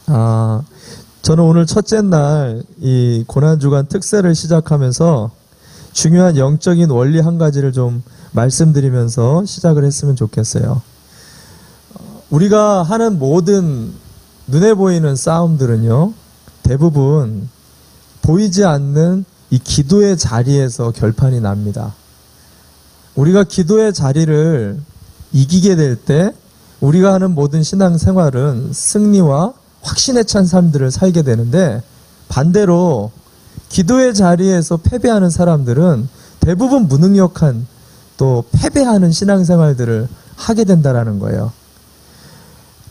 저는 오늘 첫째 날 이 고난주간 특세를 시작하면서 중요한 영적인 원리 한 가지를 좀 말씀드리면서 시작을 했으면 좋겠어요. 우리가 하는 모든 눈에 보이는 싸움들은요, 대부분 보이지 않는 이 기도의 자리에서 결판이 납니다. 우리가 기도의 자리를 이기게 될 때 우리가 하는 모든 신앙생활은 승리와 확신에 찬 삶들을 살게 되는데, 반대로 기도의 자리에서 패배하는 사람들은 대부분 무능력한, 또 패배하는 신앙생활들을 하게 된다는 거예요.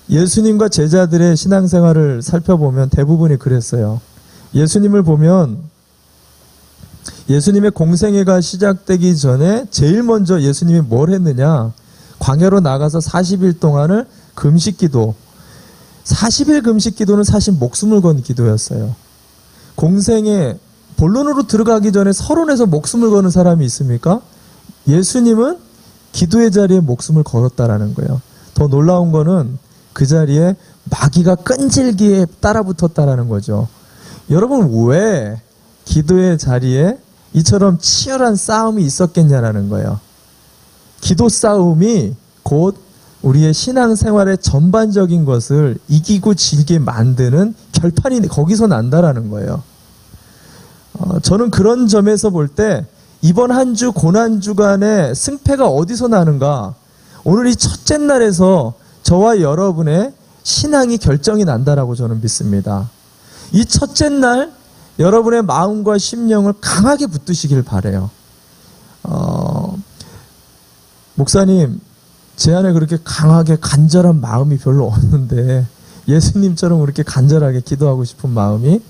예수님과 제자들의 신앙생활을 살펴보면 대부분이 그랬어요. 예수님을 보면 예수님의 공생애가 시작되기 전에 제일 먼저 예수님이 뭘 했느냐, 광야로 나가서 40일 동안을 금식기도, 40일 금식기도는 사실 목숨을 건 기도였어요. 공생애 본론으로 들어가기 전에 서론에서 목숨을 거는 사람이 있습니까? 예수님은 기도의 자리에 목숨을 걸었다라는 거예요. 더 놀라운 거는 그 자리에 마귀가 끈질기게 따라붙었다라는 거죠. 여러분, 왜 기도의 자리에 이처럼 치열한 싸움이 있었겠냐라는 거예요. 기도 싸움이 곧 우리의 신앙생활의 전반적인 것을 이기고 지게 만드는 결판이 거기서 난다라는 거예요. 저는 그런 점에서 볼 때 이번 한 주 고난주간의 승패가 어디서 나는가, 오늘 이 첫째 날에서 저와 여러분의 신앙이 결정이 난다라고 저는 믿습니다. 이 첫째 날 여러분의 마음과 심령을 강하게 붙드시길 바라요. 목사님, 제 안에 그렇게 강하게 간절한 마음이 별로 없는데 예수님처럼 그렇게 간절하게 기도하고 싶은 마음이,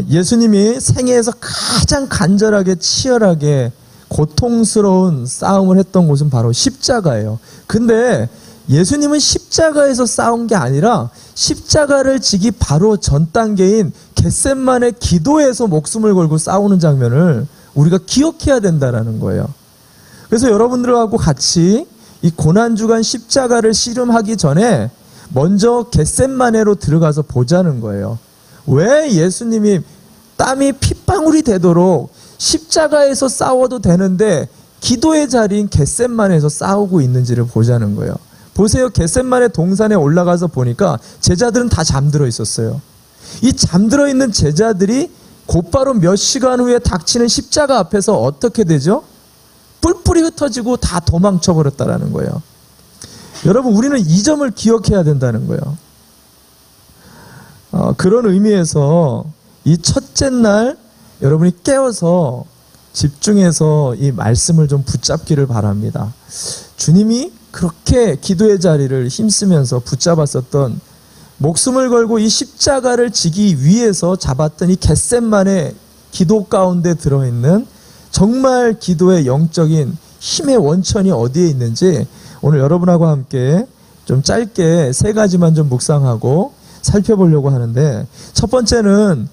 예수님이 생애에서 가장 간절하게 치열하게 고통스러운 싸움을 했던 곳은 바로 십자가예요. 근데 예수님은 십자가에서 싸운 게 아니라 십자가를 지기 바로 전 단계인 겟셋만의 기도에서 목숨을 걸고 싸우는 장면을 우리가 기억해야 된다는 거예요. 그래서 여러분들하고 같이 이 고난주간 십자가를 씨름하기 전에 먼저 겟셋마네로 들어가서 보자는 거예요. 왜 예수님이 땀이 핏방울이 되도록 십자가에서 싸워도 되는데 기도의 자리인 겟셋마네에서 싸우고 있는지를 보자는 거예요. 보세요. 겟셋마네 동산에 올라가서 보니까 제자들은 다 잠들어 있었어요. 이 잠들어 있는 제자들이 곧바로 몇 시간 후에 닥치는 십자가 앞에서 어떻게 되죠? 뿔뿔이 흩어지고 다 도망쳐 버렸다라는 거예요. 여러분, 우리는 이 점을 기억해야 된다는 거예요. 그런 의미에서 이 첫째 날 여러분이 깨어서 집중해서 이 말씀을 좀 붙잡기를 바랍니다. 주님이 그렇게 기도의 자리를 힘쓰면서 붙잡았었던, 목숨을 걸고 이 십자가를 지기 위해서 잡았던 이 겟셋만의 기도 가운데 들어있는 정말 기도의 영적인 힘의 원천이 어디에 있는지 오늘 여러분하고 함께 좀 짧게 세 가지만 좀 묵상하고 살펴보려고 하는데, 첫 번째는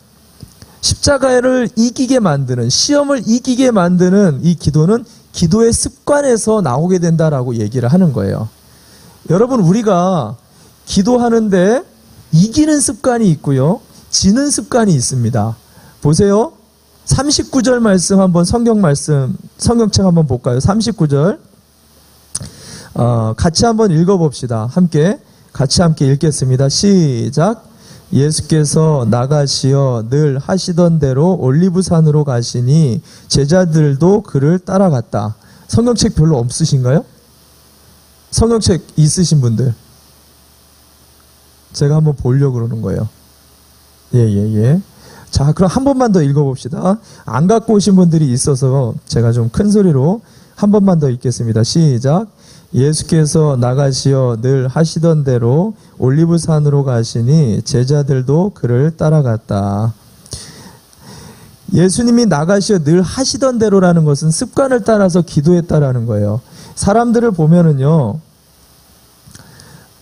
십자가를 이기게 만드는, 시험을 이기게 만드는 이 기도는 기도의 습관에서 나오게 된다라고 얘기를 하는 거예요. 여러분, 우리가 기도하는데 이기는 습관이 있고요, 지는 습관이 있습니다. 보세요. 39절 말씀 한번, 성경책 한번 볼까요? 39절. 같이 한번 읽어봅시다. 같이 함께 읽겠습니다. 시작. 예수께서 나가시어 늘 하시던 대로 올리브산으로 가시니 제자들도 그를 따라갔다. 성경책 별로 없으신가요? 성경책 있으신 분들, 제가 한번 보려고 그러는 거예요. 예. 자, 그럼 한 번만 더 읽어봅시다. 안 갖고 오신 분들이 있어서 제가 좀 큰 소리로 한 번만 더 읽겠습니다. 시작. 예수께서 나가시어 늘 하시던 대로 올리브산으로 가시니 제자들도 그를 따라갔다. 예수님이 나가시어 늘 하시던 대로라는 것은 습관을 따라서 기도했다라는 거예요. 사람들을 보면은요,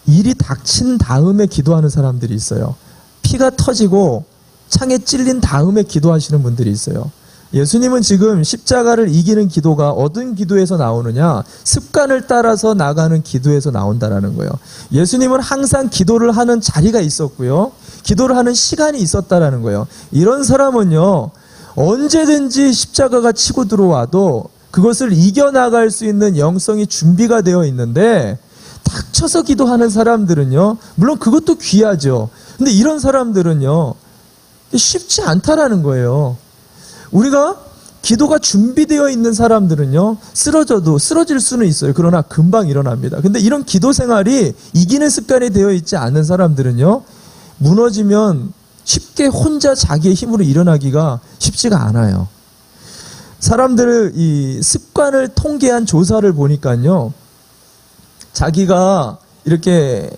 일이 닥친 다음에 기도하는 사람들이 있어요. 피가 터지고 창에 찔린 다음에 기도하시는 분들이 있어요. 예수님은 지금 십자가를 이기는 기도가 어떤 기도에서 나오느냐? 습관을 따라서 나가는 기도에서 나온다라는 거예요. 예수님은 항상 기도를 하는 자리가 있었고요. 기도를 하는 시간이 있었다라는 거예요. 이런 사람은요, 언제든지 십자가가 치고 들어와도 그것을 이겨나갈 수 있는 영성이 준비가 되어 있는데, 닥쳐서 기도하는 사람들은요, 물론 그것도 귀하죠. 근데 이런 사람들은요, 쉽지 않다라는 거예요. 우리가 기도가 준비되어 있는 사람들은요, 쓰러져도 쓰러질 수는 있어요. 그러나 금방 일어납니다. 근데 이런 기도 생활이 이기는 습관이 되어 있지 않은 사람들은요, 무너지면 쉽게 혼자 자기의 힘으로 일어나기가 쉽지가 않아요. 사람들 이 습관을 통계한 조사를 보니까요, 자기가 이렇게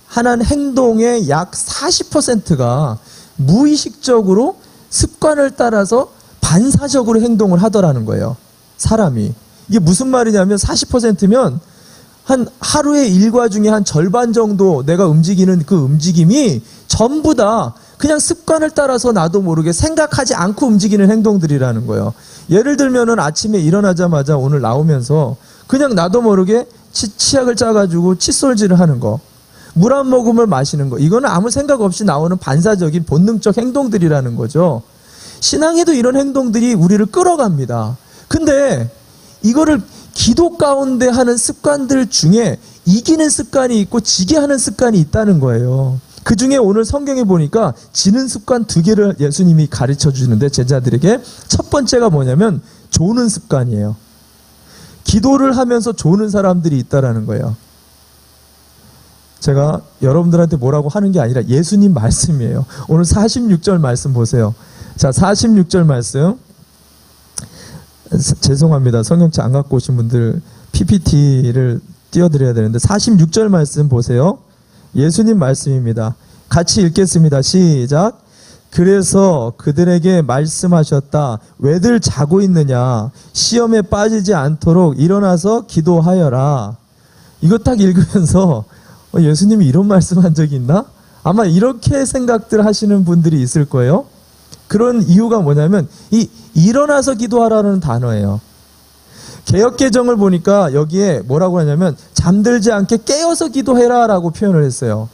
하는 행동의 약 40%가 무의식적으로 습관을 따라서 반사적으로 행동을 하더라는 거예요. 사람이. 이게 무슨 말이냐면 40%면 한 하루의 일과 중에 한 절반 정도 내가 움직이는 그 움직임이 전부 다 그냥 습관을 따라서 나도 모르게 생각하지 않고 움직이는 행동들이라는 거예요. 예를 들면은 아침에 일어나자마자 오늘 나오면서 그냥 나도 모르게 치약을 짜가지고 칫솔질을 하는 거, 물 한 모금을 마시는 거, 이거는 아무 생각 없이 나오는 반사적인 본능적 행동들이라는 거죠. 신앙에도 이런 행동들이 우리를 끌어갑니다. 근데 이거를 기도 가운데 하는 습관들 중에 이기는 습관이 있고 지게 하는 습관이 있다는 거예요. 그 중에 오늘 성경에 보니까 지는 습관 2개를 예수님이 가르쳐 주는데, 제자들에게 첫 번째가 뭐냐면 조는 습관이에요. 기도를 하면서 조는 사람들이 있다라는 거예요. 제가 여러분들한테 뭐라고 하는 게 아니라 예수님 말씀이에요. 오늘 46절 말씀 보세요. 자, 46절 말씀. 죄송합니다. 성경책 안 갖고 오신 분들 PPT를 띄워드려야 되는데 46절 말씀 보세요. 예수님 말씀입니다. 같이 읽겠습니다. 시작. 그래서 그들에게 말씀하셨다. 왜들 자고 있느냐? 시험에 빠지지 않도록 일어나서 기도하여라. 이거 딱 읽으면서 예수님이 이런 말씀한 적이 있나? 아마 이렇게 생각들 하시는 분들이 있을 거예요. 그런 이유가 뭐냐면 이 일어나서 기도하라는 단어예요. 개역개정을 보니까 여기에 뭐라고 하냐면 잠들지 않게 깨어서 기도해라 라고 표현을 했어요.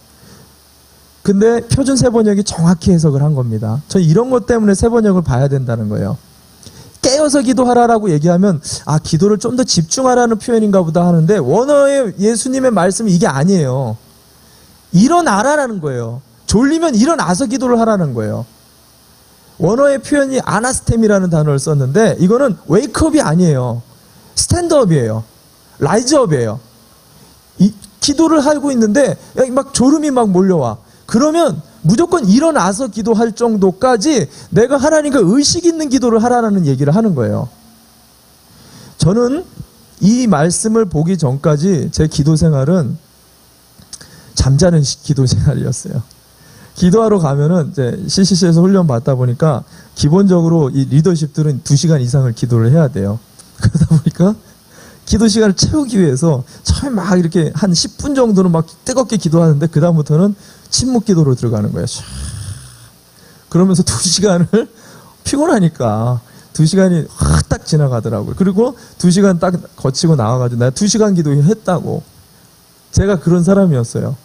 근데 표준 세번역이 정확히 해석을 한 겁니다. 저 이런 것 때문에 세번역을 봐야 된다는 거예요. 깨어서 기도하라라고 얘기하면 기도를 좀 더 집중하라는 표현인가 보다 하는데, 원어의 예수님의 말씀이 이게 아니에요. 일어나라라는 거예요. 졸리면 일어나서 기도를 하라는 거예요. 원어의 표현이 아나스템이라는 단어를 썼는데, 이거는 웨이크업이 아니에요. 스탠드업이에요. 라이즈업이에요. 기도를 하고 있는데 막 졸음이 막 몰려와. 그러면 무조건 일어나서 기도할 정도까지 내가 하나님과 의식 있는 기도를 하라는 얘기를 하는 거예요. 저는 이 말씀을 보기 전까지 제 기도 생활은 잠자는 기도 생활이었어요. 기도하러 가면은 이제 CCC에서 훈련 받다 보니까 기본적으로 이 리더십들은 2시간 이상을 기도를 해야 돼요. 그러다 보니까 기도 시간을 채우기 위해서 처음에 막 이렇게 한 10분 정도는 막 뜨겁게 기도하는데, 그다음부터는 침묵 기도로 들어가는 거예요. 그러면서 2시간을 피곤하니까 2시간이 확 딱 지나가더라고요. 그리고 2시간 딱 거치고 나와가지고 내가 2시간 기도했다고. 제가 그런 사람이었어요.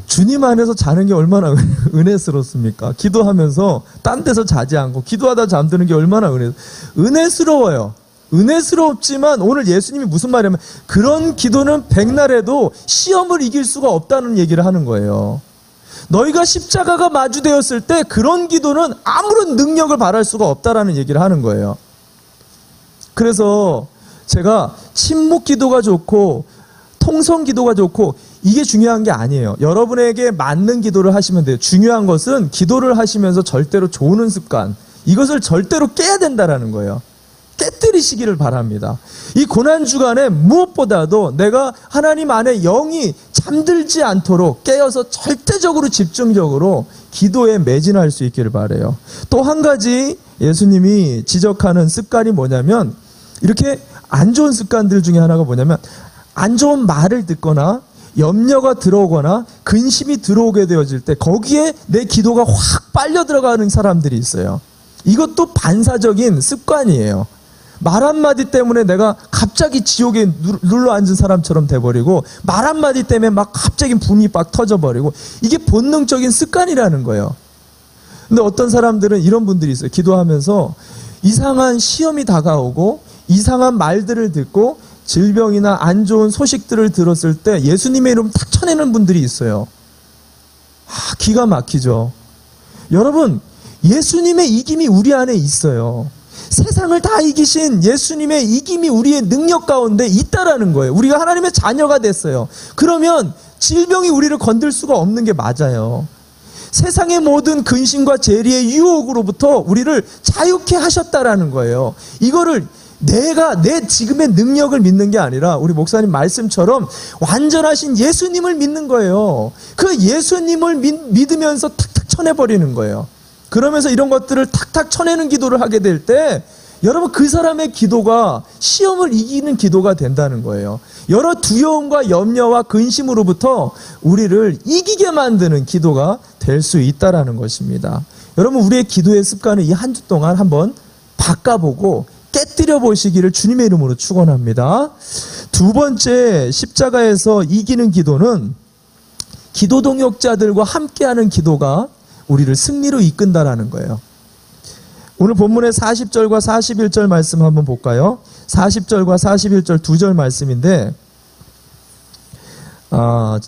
주님 안에서 자는 게 얼마나 은혜스럽습니까? 기도하면서 딴 데서 자지 않고 기도하다 잠드는 게 얼마나 은혜스러워요. 은혜스럽지만 오늘 예수님이 무슨 말이냐면 그런 기도는 백날에도 시험을 이길 수가 없다는 얘기를 하는 거예요. 너희가 십자가가 마주되었을 때 그런 기도는 아무런 능력을 발할 수가 없다라는 얘기를 하는 거예요. 그래서 제가 침묵 기도가 좋고 통성 기도가 좋고 이게 중요한 게 아니에요. 여러분에게 맞는 기도를 하시면 돼요. 중요한 것은 기도를 하시면서 절대로 조는 습관, 이것을 절대로 깨야 된다라는 거예요. 깨뜨리시기를 바랍니다. 이 고난주간에 무엇보다도 내가 하나님 안에 영이 잠들지 않도록 깨어서 절대적으로 집중적으로 기도에 매진할 수 있기를 바라요. 또 한 가지 예수님이 지적하는 습관이 뭐냐면, 이렇게 안 좋은 습관들 중에 하나가 뭐냐면 안 좋은 말을 듣거나 염려가 들어오거나 근심이 들어오게 되어질 때 거기에 내 기도가 확 빨려 들어가는 사람들이 있어요. 이것도 반사적인 습관이에요. 말 한마디 때문에 내가 갑자기 지옥에 눌러앉은 사람처럼 돼버리고, 말 한마디 때문에 막 갑자기 분이 막 터져버리고, 이게 본능적인 습관이라는 거예요. 근데 어떤 사람들은 이런 분들이 있어요. 기도하면서 이상한 시험이 다가오고 이상한 말들을 듣고 질병이나 안 좋은 소식들을 들었을 때 예수님의 이름 탁 쳐내는 분들이 있어요. 기가 막히죠. 여러분, 예수님의 이김이 우리 안에 있어요. 세상을 다 이기신 예수님의 이김이 우리의 능력 가운데 있다라는 거예요. 우리가 하나님의 자녀가 됐어요. 그러면 질병이 우리를 건들 수가 없는 게 맞아요. 세상의 모든 근심과 재리의 유혹으로부터 우리를 자유케 하셨다라는 거예요. 이거를 내가 내 지금의 능력을 믿는 게 아니라 우리 목사님 말씀처럼 완전하신 예수님을 믿는 거예요. 그 예수님을 믿으면서 탁탁 쳐내버리는 거예요. 그러면서 이런 것들을 탁탁 쳐내는 기도를 하게 될 때 여러분, 그 사람의 기도가 시험을 이기는 기도가 된다는 거예요. 여러 두려움과 염려와 근심으로부터 우리를 이기게 만드는 기도가 될 수 있다라는 것입니다. 여러분, 우리의 기도의 습관을 이 한 주 동안 한번 바꿔보고 깨뜨려 보시기를 주님의 이름으로 축원합니다. 두 번째, 십자가에서 이기는 기도는 기도 동역자들과 함께하는 기도가 우리를 승리로 이끈다라는 거예요. 오늘 본문의 40절과 41절 말씀 한번 볼까요? 40절과 41절 두 절 말씀인데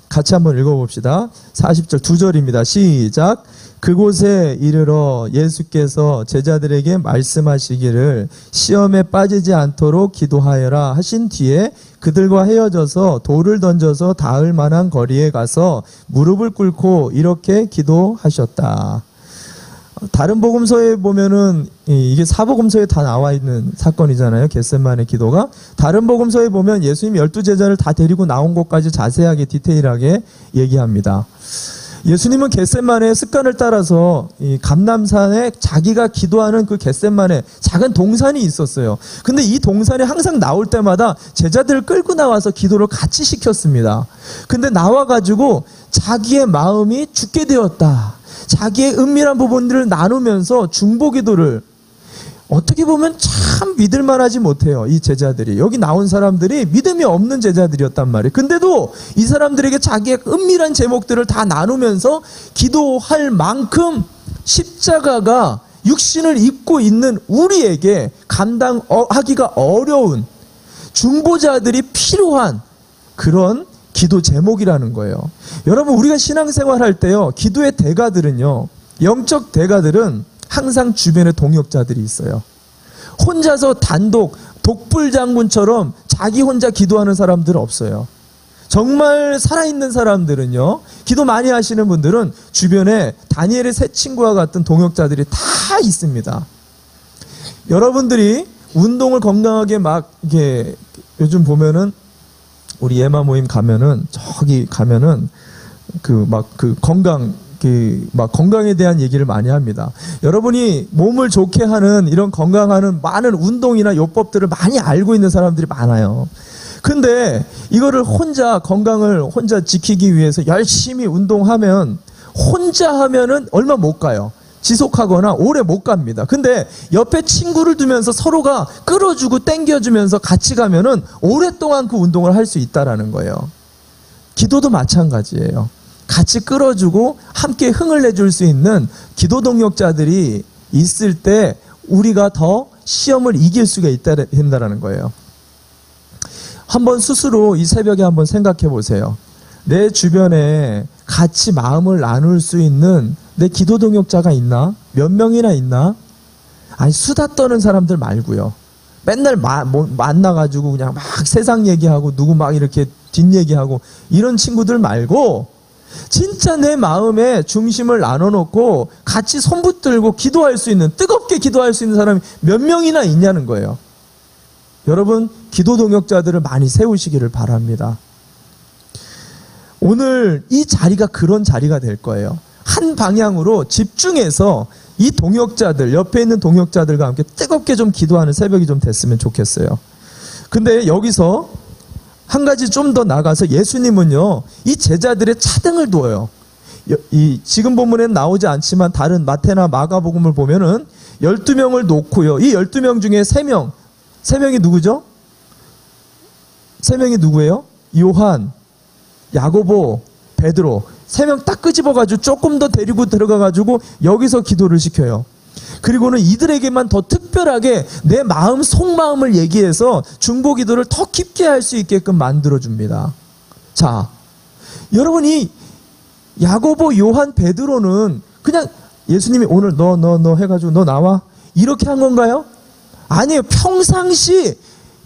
같이 한번 읽어봅시다. 40절 두 절입니다. 시작. 그곳에 이르러 예수께서 제자들에게 말씀하시기를 시험에 빠지지 않도록 기도하여라 하신 뒤에 그들과 헤어져서 돌을 던져서 닿을 만한 거리에 가서 무릎을 꿇고 이렇게 기도하셨다. 다른 복음서에 보면은 이게 사복음서에 다 나와 있는 사건이잖아요. 겟세마네 기도가. 다른 복음서에 보면 예수님 12제자를 다 데리고 나온 곳까지 자세하게 디테일하게 얘기합니다. 예수님은 겟세마네의 습관을 따라서 이 감람산에 자기가 기도하는 그 겟세마네 작은 동산이 있었어요. 근데 이 동산에 항상 나올 때마다 제자들을 끌고 나와서 기도를 같이 시켰습니다. 근데 나와가지고 자기의 마음이 죽게 되었다. 자기의 은밀한 부분들을 나누면서 중보기도를, 어떻게 보면 참 믿을만하지 못해요. 이 제자들이, 여기 나온 사람들이 믿음이 없는 제자들이었단 말이에요. 근데도 이 사람들에게 자기의 은밀한 제목들을 다 나누면서 기도할 만큼 십자가가 육신을 입고 있는 우리에게 감당하기가 어려운 중보자들이 필요한 그런 기도 제목이라는 거예요. 여러분, 우리가 신앙생활 할 때요, 기도의 대가들은요, 영적 대가들은 항상 주변에 동역자들이 있어요. 혼자서 단독 독불장군처럼 자기 혼자 기도하는 사람들은 없어요. 정말 살아있는 사람들은요, 기도 많이 하시는 분들은 주변에 다니엘의 세 친구와 같은 동역자들이 다 있습니다. 여러분들이 운동을 건강하게 막 이게 요즘 보면은 우리 예마 모임 가면은 저기 가면은 건강에 대한 얘기를 많이 합니다. 여러분이 몸을 좋게 하는 이런 건강하는 많은 운동이나 요법들을 많이 알고 있는 사람들이 많아요. 근데 이거를 건강을 혼자 지키기 위해서 열심히 운동하면 혼자 하면은 얼마 못 가요. 지속하거나 오래 못 갑니다. 근데 옆에 친구를 두면서 서로가 끌어주고 땡겨주면서 같이 가면은 오랫동안 그 운동을 할 수 있다라는 거예요. 기도도 마찬가지예요. 같이 끌어주고 함께 흥을 내줄 수 있는 기도 동역자들이 있을 때 우리가 더 시험을 이길 수가 있다는 거예요. 한번 스스로 이 새벽에 한번 생각해 보세요. 내 주변에 같이 마음을 나눌 수 있는 내 기도 동역자가 있나? 몇 명이나 있나? 아니, 수다 떠는 사람들 말고요. 맨날 만나가지고 그냥 막 세상 얘기하고 누구 막 이렇게 뒷얘기하고 이런 친구들 말고 진짜 내 마음에 중심을 나눠놓고 같이 손 붙들고 기도할 수 있는, 뜨겁게 기도할 수 있는 사람이 몇 명이나 있냐는 거예요. 여러분, 기도 동역자들을 많이 세우시기를 바랍니다. 오늘 이 자리가 그런 자리가 될 거예요. 한 방향으로 집중해서 이 동역자들, 옆에 있는 동역자들과 함께 뜨겁게 좀 기도하는 새벽이 좀 됐으면 좋겠어요. 근데 여기서 한 가지 좀 더 나가서 예수님은요, 이 제자들의 차등을 두어요. 지금 본문엔 나오지 않지만 다른 마태나 마가복음을 보면은 12명을 놓고요. 이 12명 중에 3명이 누구죠? 3명이 누구예요? 요한, 야고보, 베드로. 3명 딱 끄집어가지고 조금 더 데리고 들어가가지고 여기서 기도를 시켜요. 그리고는 이들에게만 더 특별하게 내 마음, 속마음을 얘기해서 중보 기도를 더 깊게 할 수 있게끔 만들어줍니다. 자, 여러분이 야고보, 요한, 베드로는 그냥 예수님이 오늘 너 해가지고 너 나와? 이렇게 한 건가요? 아니에요. 평상시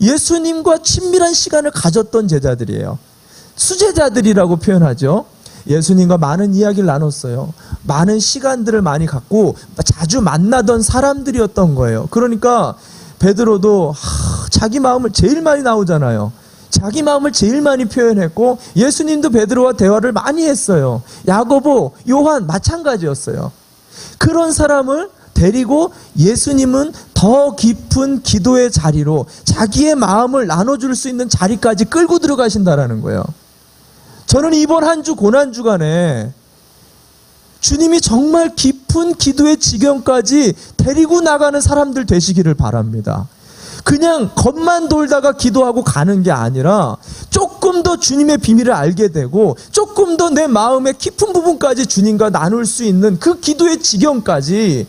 예수님과 친밀한 시간을 가졌던 제자들이에요. 수제자들이라고 표현하죠. 예수님과 많은 이야기를 나눴어요. 많은 시간들을 많이 갖고 자주 만나던 사람들이었던 거예요. 그러니까 베드로도 자기 마음을 제일 많이 나오잖아요. 자기 마음을 제일 많이 표현했고, 예수님도 베드로와 대화를 많이 했어요. 야고보, 요한 마찬가지였어요. 그런 사람을 데리고 예수님은 더 깊은 기도의 자리로 자기의 마음을 나눠줄 수 있는 자리까지 끌고 들어가신다라는 거예요. 저는 이번 한 주 고난주간에 주님이 정말 깊은 기도의 지경까지 데리고 나가는 사람들 되시기를 바랍니다. 그냥 겉만 돌다가 기도하고 가는 게 아니라 조금 더 주님의 비밀을 알게 되고 조금 더 내 마음의 깊은 부분까지 주님과 나눌 수 있는 그 기도의 지경까지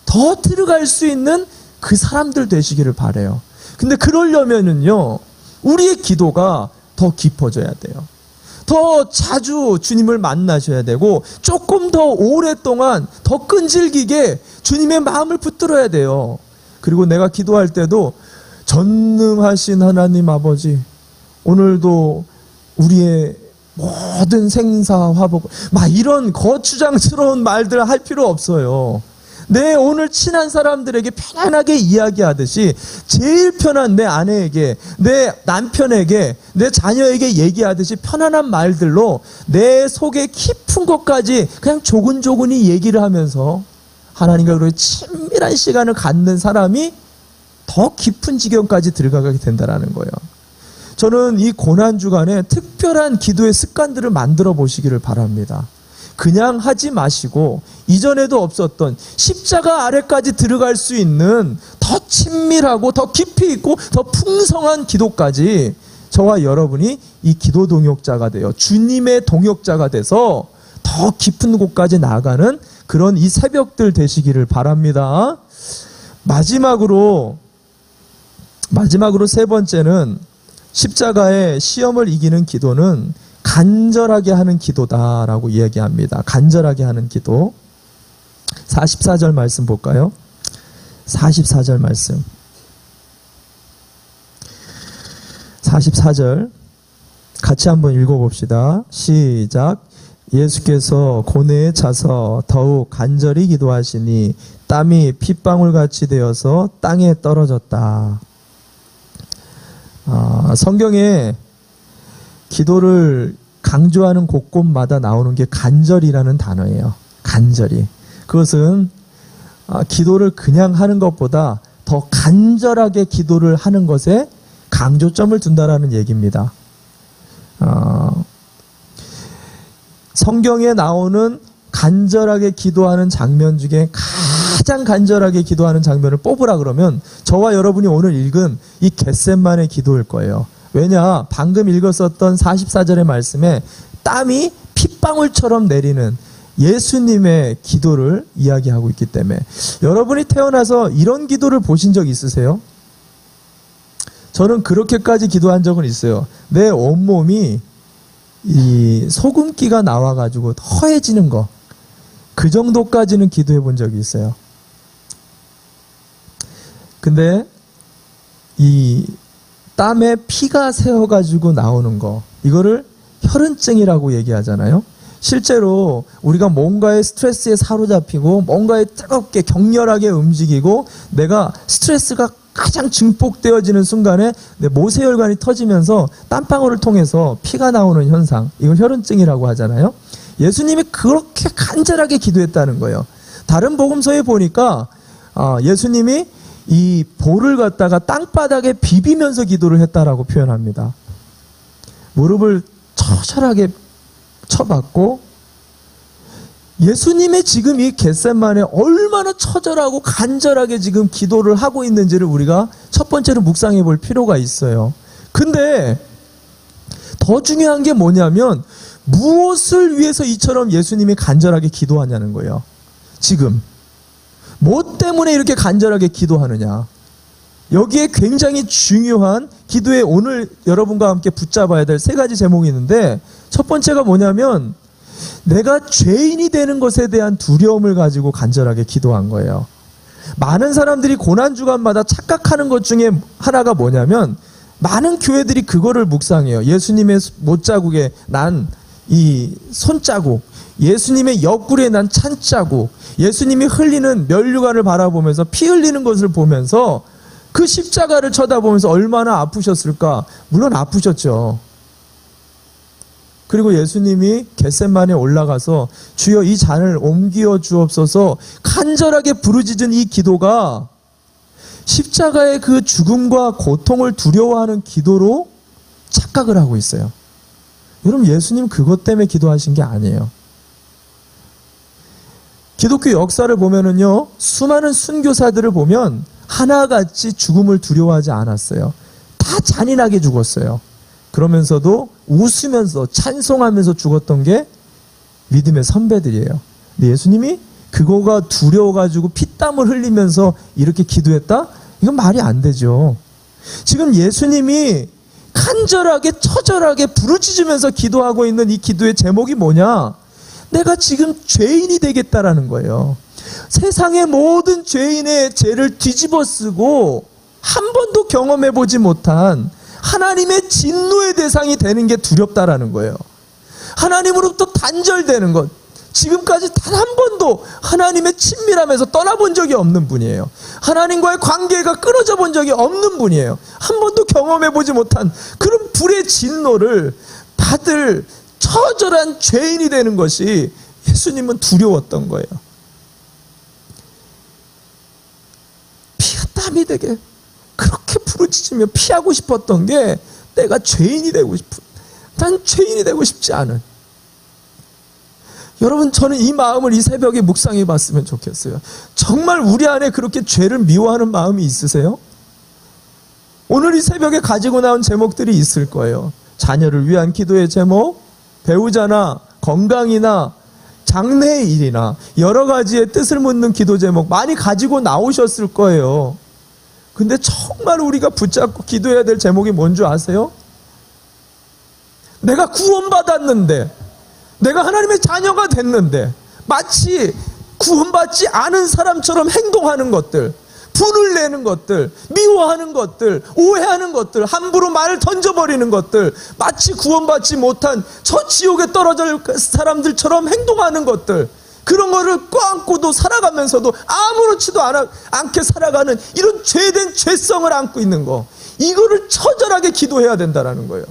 더 들어갈 수 있는 그 사람들 되시기를 바라요. 근데 그러려면은요, 우리의 기도가 더 깊어져야 돼요. 더 자주 주님을 만나셔야 되고 조금 더 오랫동안 더 끈질기게 주님의 마음을 붙들어야 돼요. 그리고 내가 기도할 때도 전능하신 하나님 아버지, 오늘도 우리의 모든 생사 화복, 막 이런 거추장스러운 말들 할 필요 없어요. 내 오늘 친한 사람들에게 편안하게 이야기하듯이 제일 편한 내 아내에게, 내 남편에게, 내 자녀에게 얘기하듯이 편안한 말들로 내 속에 깊은 것까지 그냥 조근조근히 얘기를 하면서 하나님과 그렇게 친밀한 시간을 갖는 사람이 더 깊은 지경까지 들어가게 된다는 거예요. 저는 이 고난주간에 특별한 기도의 습관들을 만들어 보시기를 바랍니다. 그냥 하지 마시고 이전에도 없었던 십자가 아래까지 들어갈 수 있는 더 친밀하고 더 깊이 있고 더 풍성한 기도까지 저와 여러분이 이 기도 동역자가 되어 주님의 동역자가 돼서 더 깊은 곳까지 나아가는 그런 이 새벽들 되시기를 바랍니다. 마지막으로 세 번째는 십자가의 시험을 이기는 기도는 간절하게 하는 기도다라고 이야기합니다. 간절하게 하는 기도. 44절 말씀 볼까요? 44절 말씀. 44절 같이 한번 읽어봅시다. 시작. 예수께서 고뇌에 차서 더욱 간절히 기도하시니 땀이 핏방울같이 되어서 땅에 떨어졌다. 성경에 기도를 강조하는 곳곳마다 나오는 게 간절이라는 단어예요. 간절히. 그것은 기도를 그냥 하는 것보다 더 간절하게 기도를 하는 것에 강조점을 둔다라는 얘기입니다. 성경에 나오는 간절하게 기도하는 장면 중에 가장 간절하게 기도하는 장면을 뽑으라 그러면 저와 여러분이 오늘 읽은 이 겟셋만의 기도일 거예요. 왜냐? 방금 읽었었던 44절의 말씀에 땀이 핏방울처럼 내리는 예수님의 기도를 이야기하고 있기 때문에 여러분이 태어나서 이런 기도를 보신 적 있으세요? 저는 그렇게까지 기도한 적은 있어요. 내 온몸이 이 소금기가 나와가지고 허해지는 거, 그 정도까지는 기도해 본 적이 있어요. 근데 이 땀에 피가 새어가지고 나오는 거, 이거를 혈흔증이라고 얘기하잖아요. 실제로 우리가 뭔가의 스트레스에 사로잡히고 뭔가에 뜨겁게 격렬하게 움직이고 내가 스트레스가 가장 증폭되어지는 순간에 내 모세혈관이 터지면서 땀방울을 통해서 피가 나오는 현상, 이걸 혈흔증이라고 하잖아요. 예수님이 그렇게 간절하게 기도했다는 거예요. 다른 복음서에 보니까 예수님이 이 볼을 갖다가 땅바닥에 비비면서 기도를 했다라고 표현합니다. 무릎을 처절하게 쳐박고 예수님의 지금 이 겟세마네 얼마나 처절하고 간절하게 지금 기도를 하고 있는지를 우리가 첫 번째로 묵상해 볼 필요가 있어요. 근데 더 중요한 게 뭐냐면 무엇을 위해서 이처럼 예수님이 간절하게 기도하냐는 거예요. 지금 뭐 때문에 이렇게 간절하게 기도하느냐. 여기에 굉장히 중요한 기도에 오늘 여러분과 함께 붙잡아야 될 세 가지 제목이 있는데, 첫 번째가 뭐냐면 내가 죄인이 되는 것에 대한 두려움을 가지고 간절하게 기도한 거예요. 많은 사람들이 고난주간마다 착각하는 것 중에 하나가 뭐냐면, 많은 교회들이 그거를 묵상해요. 예수님의 못자국에 난 이 손자국, 예수님의 옆구리에 난 찬자국, 예수님이 흘리는 면류관을 바라보면서 피 흘리는 것을 보면서 그 십자가를 쳐다보면서 얼마나 아프셨을까. 물론 아프셨죠. 그리고 예수님이 겟세마네에 올라가서 주여 이 잔을 옮겨 주옵소서 간절하게 부르짖은 이 기도가 십자가의 그 죽음과 고통을 두려워하는 기도로 착각을 하고 있어요. 여러분, 예수님 그것 때문에 기도하신 게 아니에요. 기독교 역사를 보면은요, 수많은 순교사들을 보면 하나같이 죽음을 두려워하지 않았어요. 다 잔인하게 죽었어요. 그러면서도 웃으면서 찬송하면서 죽었던 게 믿음의 선배들이에요. 근데 예수님이 그거가 두려워가지고 피땀을 흘리면서 이렇게 기도했다? 이건 말이 안 되죠. 지금 예수님이 간절하게 처절하게 부르짖으면서 기도하고 있는 이 기도의 제목이 뭐냐? 내가 지금 죄인이 되겠다라는 거예요. 세상의 모든 죄인의 죄를 뒤집어 쓰고 한 번도 경험해보지 못한 하나님의 진노의 대상이 되는 게 두렵다라는 거예요. 하나님으로부터 단절되는 것. 지금까지 단 한 번도 하나님의 친밀함에서 떠나본 적이 없는 분이에요. 하나님과의 관계가 끊어져 본 적이 없는 분이에요. 한 번도 경험해보지 못한 그런 불의 진노를 받을 처절한 죄인이 되는 것이 예수님은 두려웠던 거예요. 피가 땀이 되게 그렇게 부르짖으며 피하고 싶었던 게 내가 죄인이 되고 싶은, 난 죄인이 되고 싶지 않은. 여러분, 저는 이 마음을 이 새벽에 묵상해 봤으면 좋겠어요. 정말 우리 안에 그렇게 죄를 미워하는 마음이 있으세요? 오늘 이 새벽에 가지고 나온 제목들이 있을 거예요. 자녀를 위한 기도의 제목, 배우자나 건강이나 장래의 일이나 여러 가지의 뜻을 묻는 기도 제목 많이 가지고 나오셨을 거예요. 근데 정말 우리가 붙잡고 기도해야 될 제목이 뭔 줄 아세요? 내가 구원받았는데, 내가 하나님의 자녀가 됐는데 마치 구원받지 않은 사람처럼 행동하는 것들, 분을 내는 것들, 미워하는 것들, 오해하는 것들, 함부로 말을 던져버리는 것들, 마치 구원받지 못한 저 지옥에 떨어질 사람들처럼 행동하는 것들, 그런 거를 껴안고도 살아가면서도 아무렇지도 않게 살아가는 이런 죄된 죄성을 안고 있는 거, 이거를 처절하게 기도해야 된다는 거예요.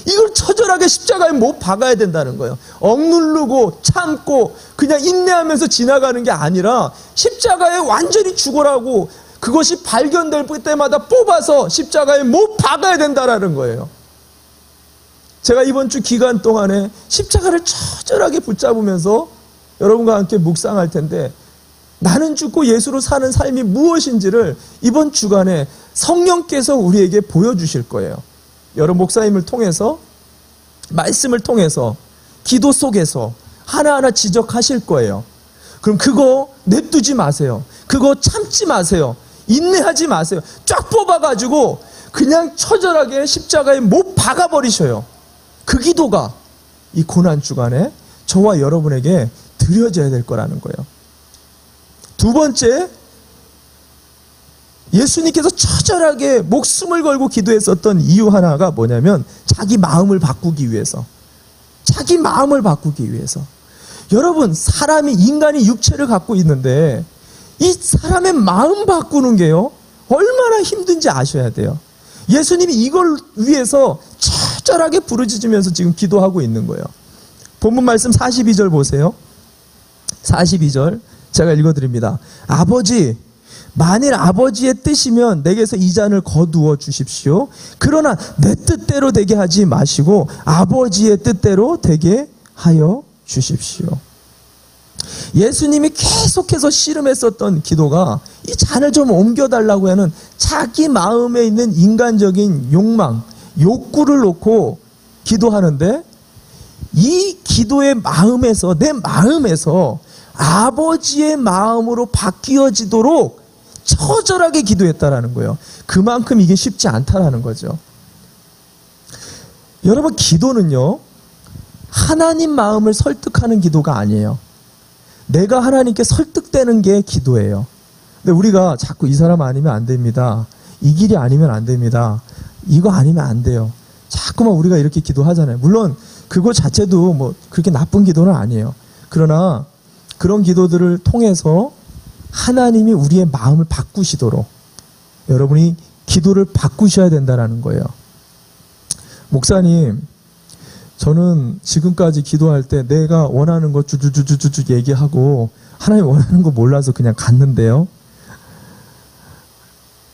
이걸 처절하게 십자가에 못 박아야 된다는 거예요. 억누르고 참고 그냥 인내하면서 지나가는 게 아니라 십자가에 완전히 죽어라고 그것이 발견될 때마다 뽑아서 십자가에 못 박아야 된다는 거예요. 제가 이번 주 기간 동안에 십자가를 처절하게 붙잡으면서 여러분과 함께 묵상할 텐데, 나는 죽고 예수로 사는 삶이 무엇인지를 이번 주간에 성령께서 우리에게 보여주실 거예요. 여러 목사님을 통해서, 말씀을 통해서, 기도 속에서 하나하나 지적하실 거예요. 그럼 그거 냅두지 마세요. 그거 참지 마세요. 인내하지 마세요. 쫙 뽑아가지고 그냥 처절하게 십자가에 못 박아버리셔요. 그 기도가 이 고난주간에 저와 여러분에게 드려져야 될 거라는 거예요. 두 번째, 예수님께서 처절하게 목숨을 걸고 기도했었던 이유 하나가 뭐냐면 자기 마음을 바꾸기 위해서. 자기 마음을 바꾸기 위해서. 여러분, 사람이, 인간이 육체를 갖고 있는데 이 사람의 마음 바꾸는 게요, 얼마나 힘든지 아셔야 돼요. 예수님이 이걸 위해서 처절하게 부르짖으면서 지금 기도하고 있는 거예요. 본문 말씀 42절 보세요. 42절 제가 읽어드립니다. 아버지, 만일 아버지의 뜻이면 내게서 이 잔을 거두어 주십시오. 그러나 내 뜻대로 되게 하지 마시고 아버지의 뜻대로 되게 하여 주십시오. 예수님이 계속해서 씨름했었던 기도가 이 잔을 좀 옮겨달라고 하는 자기 마음에 있는 인간적인 욕망, 욕구를 놓고 기도하는데, 이 기도의 마음에서, 내 마음에서 아버지의 마음으로 바뀌어지도록 처절하게 기도했다라는 거예요. 그만큼 이게 쉽지 않다라는 거죠. 여러분, 기도는요, 하나님 마음을 설득하는 기도가 아니에요. 내가 하나님께 설득되는 게 기도예요. 근데 우리가 자꾸 이 사람 아니면 안 됩니다. 이 길이 아니면 안 됩니다. 이거 아니면 안 돼요. 자꾸만 우리가 이렇게 기도하잖아요. 물론 그거 자체도 뭐 그렇게 나쁜 기도는 아니에요. 그러나 그런 기도들을 통해서 하나님이 우리의 마음을 바꾸시도록 여러분이 기도를 바꾸셔야 된다는 거예요. 목사님, 저는 지금까지 기도할 때 내가 원하는 거 주주주주주 얘기하고 하나님 원하는 거 몰라서 그냥 갔는데요.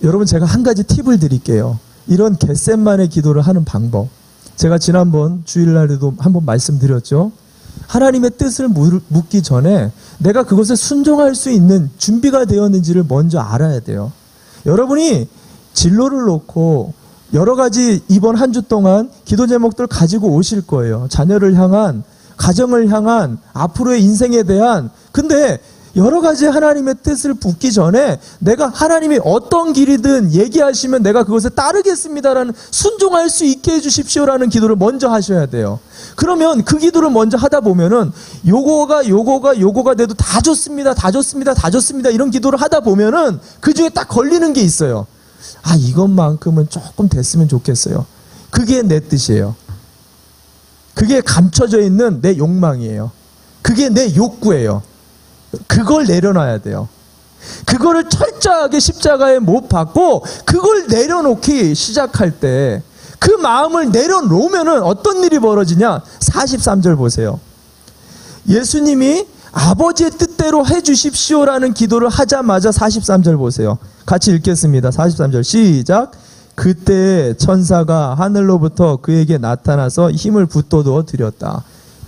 여러분, 제가 한 가지 팁을 드릴게요. 이런 겟셋만의 기도를 하는 방법. 제가 지난번 주일날에도 한번 말씀드렸죠. 하나님의 뜻을 묻기 전에 내가 그것에 순종할 수 있는 준비가 되었는지를 먼저 알아야 돼요. 여러분이 진로를 놓고 여러 가지 이번 한 주 동안 기도 제목들 가지고 오실 거예요. 자녀를 향한, 가정을 향한, 앞으로의 인생에 대한. 근데 여러 가지 하나님의 뜻을 묻기 전에 내가 하나님이 어떤 길이든 얘기하시면 내가 그것에 따르겠습니다라는, 순종할 수 있게 해주십시오라는 기도를 먼저 하셔야 돼요. 그러면 그 기도를 먼저 하다 보면은 요거가 돼도 다 좋습니다, 다 좋습니다, 다 좋습니다 이런 기도를 하다 보면은 그 중에 딱 걸리는 게 있어요. 아, 이것만큼은 조금 됐으면 좋겠어요. 그게 내 뜻이에요. 그게 감춰져 있는 내 욕망이에요. 그게 내 욕구예요. 그걸 내려놔야 돼요. 그거를 철저하게 십자가에 못 박고 그걸 내려놓기 시작할 때, 그 마음을 내려놓으면은 어떤 일이 벌어지냐? 43절 보세요. 예수님이 아버지의 뜻대로 해주십시오라는 기도를 하자마자 43절 보세요. 같이 읽겠습니다. 43절 시작. 그때 천사가 하늘로부터 그에게 나타나서 힘을 붙돋워 드렸다.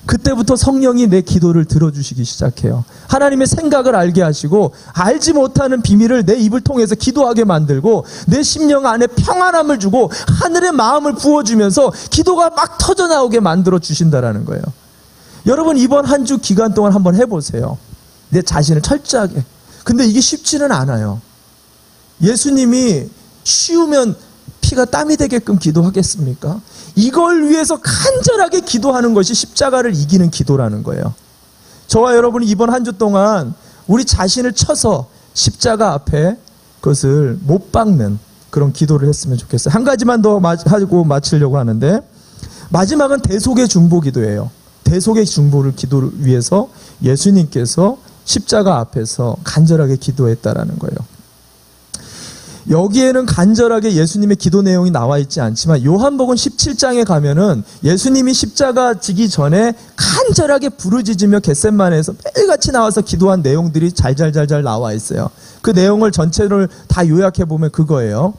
그때부터 성령이 내 기도를 들어주시기 시작해요. 하나님의 생각을 알게 하시고 알지 못하는 비밀을 내 입을 통해서 기도하게 만들고 내 심령 안에 평안함을 주고 하늘의 마음을 부어주면서 기도가 막 터져나오게 만들어 주신다라는 거예요. 여러분, 이번 한 주 기간 동안 한번 해보세요. 내 자신을 철저하게. 근데 이게 쉽지는 않아요. 예수님이 쉬우면 피가 땀이 되게끔 기도하겠습니까? 이걸 위해서 간절하게 기도하는 것이 십자가를 이기는 기도라는 거예요. 저와 여러분이 이번 한 주 동안 우리 자신을 쳐서 십자가 앞에 그것을 못 박는 그런 기도를 했으면 좋겠어요. 한 가지만 더 하고 마치려고 하는데, 마지막은 대속의 중보 기도예요. 대속의 중보를 기도를 위해서 예수님께서 십자가 앞에서 간절하게 기도했다라는 거예요. 여기에는 간절하게 예수님의 기도 내용이 나와 있지 않지만 요한복음 17장에 가면은 예수님이 십자가 지기 전에 간절하게 부르짖으며 겟셋마네에서 매일같이 나와서 기도한 내용들이 잘잘잘잘 나와 있어요. 그 내용을 전체를 다 요약해 보면 그거예요.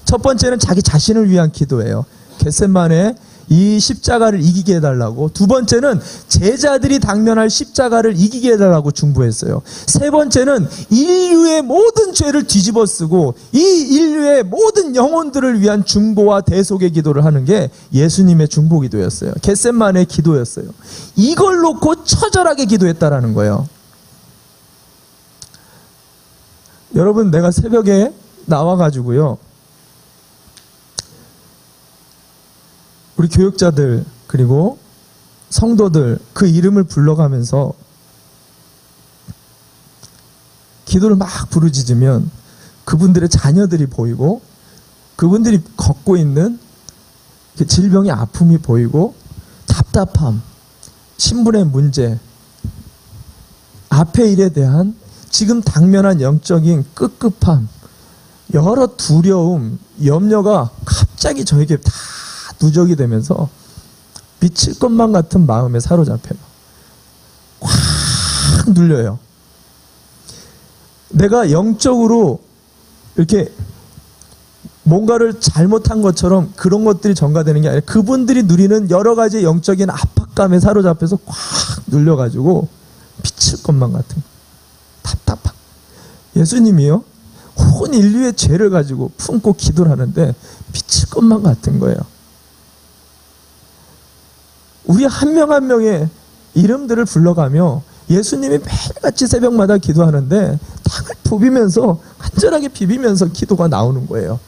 첫 번째는 자기 자신을 위한 기도예요. 겟셋마네 이 십자가를 이기게 해달라고. 두 번째는 제자들이 당면할 십자가를 이기게 해달라고 중보했어요. 세 번째는 인류의 모든 죄를 뒤집어 쓰고 이 인류의 모든 영혼들을 위한 중보와 대속의 기도를 하는 게 예수님의 중보 기도였어요. 겟셋마네의 기도였어요. 이걸 놓고 처절하게 기도했다라는 거예요. 여러분, 내가 새벽에 나와가지고요, 우리 교육자들 그리고 성도들 그 이름을 불러가면서 기도를 막 부르짖으면 그분들의 자녀들이 보이고 그분들이 겪고 있는 질병의 아픔이 보이고 답답함, 신분의 문제, 앞의 일에 대한 지금 당면한 영적인 끄급함, 여러 두려움, 염려가 갑자기 저에게 다 누적이 되면서 미칠 것만 같은 마음에 사로잡혀요. 확 눌려요. 내가 영적으로 이렇게 뭔가를 잘못한 것처럼 그런 것들이 전가되는 게 아니라 그분들이 누리는 여러 가지 영적인 압박감에 사로잡혀서 꽉 눌려가지고 미칠 것만 같은 답답한. 예수님이요 온 인류의 죄를 가지고 품고 기도를 하는데 미칠 것만 같은 거예요. 우리 한 명 한 명의 이름들을 불러가며 예수님이 매일같이 새벽마다 기도하는데 땅을 부비면서 간절하게 비비면서 기도가 나오는 거예요.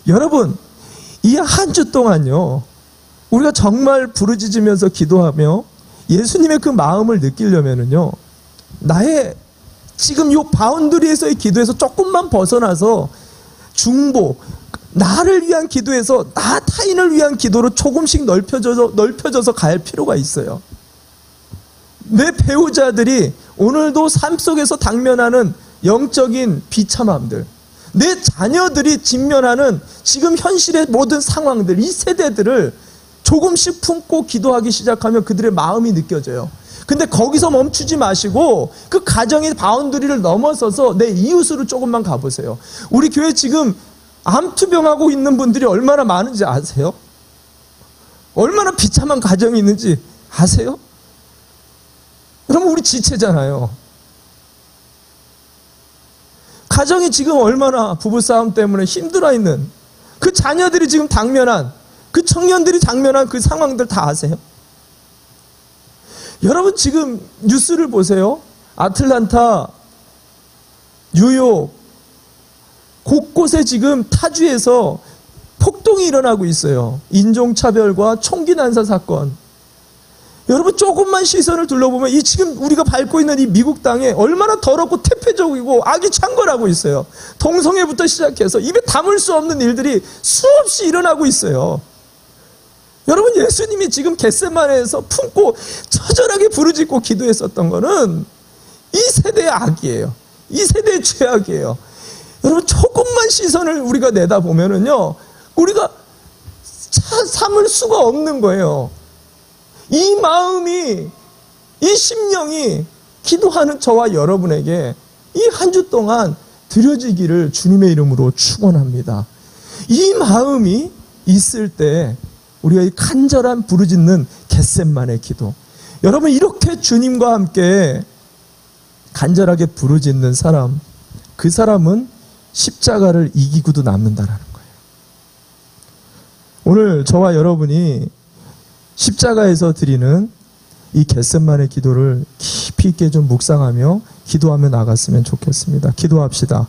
여러분, 이 한 주 동안요 우리가 정말 부르짖으면서 기도하며 예수님의 그 마음을 느끼려면은요 나의 지금 요 바운드리에서의 기도에서 조금만 벗어나서 중보, 나를 위한 기도에서 나 타인을 위한 기도로 조금씩 넓혀져서 갈 필요가 있어요. 내 배우자들이 오늘도 삶 속에서 당면하는 영적인 비참함들, 내 자녀들이 직면하는 지금 현실의 모든 상황들, 이 세대들을 조금씩 품고 기도하기 시작하면 그들의 마음이 느껴져요. 근데 거기서 멈추지 마시고 그 가정의 바운드리를 넘어서서 내 이웃으로 조금만 가보세요. 우리 교회 지금 암투병하고 있는 분들이 얼마나 많은지 아세요? 얼마나 비참한 가정이 있는지 아세요? 그러면 우리 지체잖아요. 가정이 지금 얼마나 부부싸움 때문에 힘들어 있는 그 자녀들이 지금 당면한 그 청년들이 당면한 그 상황들 다 아세요? 여러분 지금 뉴스를 보세요. 아틀란타, 뉴욕 곳곳에 지금 타주에서 폭동이 일어나고 있어요. 인종차별과 총기 난사 사건. 여러분 조금만 시선을 둘러보면 이 지금 우리가 밟고 있는 이 미국 땅에 얼마나 더럽고 태폐적이고 악이 창궐하고 있어요. 동성애부터 시작해서 입에 담을 수 없는 일들이 수없이 일어나고 있어요. 여러분 예수님이 지금 겟세마네에서 품고 처절하게 부르짖고 기도했었던 거는 이 세대의 악이에요. 이 세대의 죄악이에요. 여러분 조금만 시선을 우리가 내다보면은요 우리가 참을 수가 없는 거예요. 이 마음이, 이 심령이 기도하는 저와 여러분에게 이 한 주 동안 드려지기를 주님의 이름으로 축원합니다. 이 마음이 있을 때 우리가 이 간절한 부르짖는 겟세마네 기도, 여러분 이렇게 주님과 함께 간절하게 부르짖는 사람, 그 사람은 십자가를 이기고도 남는다라는 거예요. 오늘 저와 여러분이 십자가에서 드리는 이 겟세마네 기도를 깊이 있게 좀 묵상하며 기도하며 나갔으면 좋겠습니다. 기도합시다.